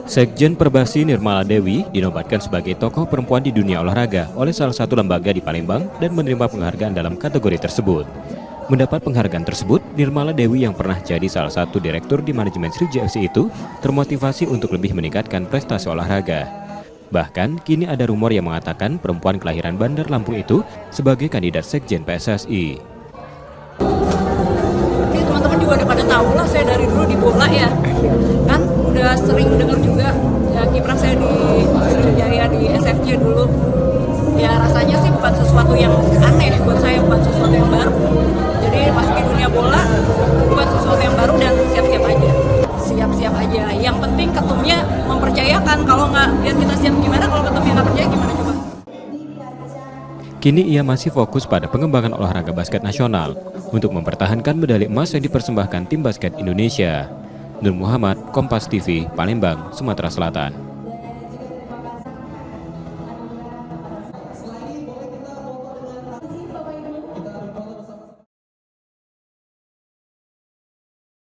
Sekjen Perbasi Nirmala Dewi dinobatkan sebagai tokoh perempuan di dunia olahraga oleh salah satu lembaga di Palembang dan menerima penghargaan dalam kategori tersebut. Mendapat penghargaan tersebut, Nirmala Dewi yang pernah jadi salah satu direktur di manajemen Sriwijaya FC itu termotivasi untuk lebih meningkatkan prestasi olahraga. Bahkan, kini ada rumor yang mengatakan perempuan kelahiran Bandar Lampung itu sebagai kandidat Sekjen PSSI. Teman-teman juga udah pada tahu lah, saya dari dulu di bola ya. Kan udah sering dengar juga ya, kiprah saya di Sriwijaya di SFJ dulu. Ya rasanya sih bukan sesuatu yang aneh buat saya, bukan sesuatu yang baru. Jadi masuk ke dunia bola bukan sesuatu yang baru dan siap-siap aja. Siap-siap aja. Yang penting ketumnya mempercayakan. Kalau nggak biar kita siap gimana, kalau ketumnya nggak percaya gimana coba? Kini ia masih fokus pada pengembangan olahraga basket nasional untuk mempertahankan medali emas yang dipersembahkan tim basket Indonesia. Nur Muhammad, Kompas TV, Palembang, Sumatera Selatan.